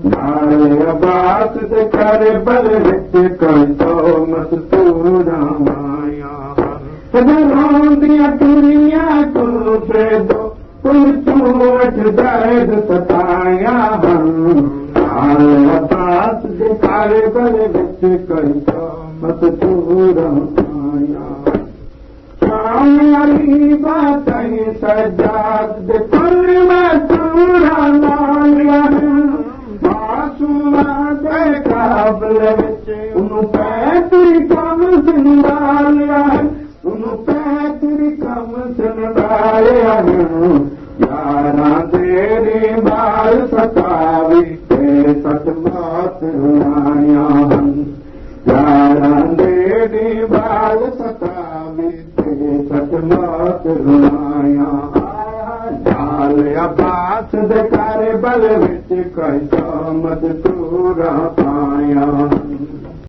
अब्बास ते कर बल विच कंदो मस्तूरा माया सदरोंदियां दुनिया कुल फेदो कुल तूं वठ दर्द सताया अब्बास ते कर बल विच कंदो मस्तूरा माया शाम अली बातई सजाद दे कुल मस्तूरा माया काबल उन पैतरी कम संभालिया उन पैतरी कम संभालिया यारां तेरी बाल सतावी ते सत मौत रुलाया यारां तेरी बाल सतावी ते सत मौत रुलाया अब्बास दे कर बल विच कंदो मस्तूरा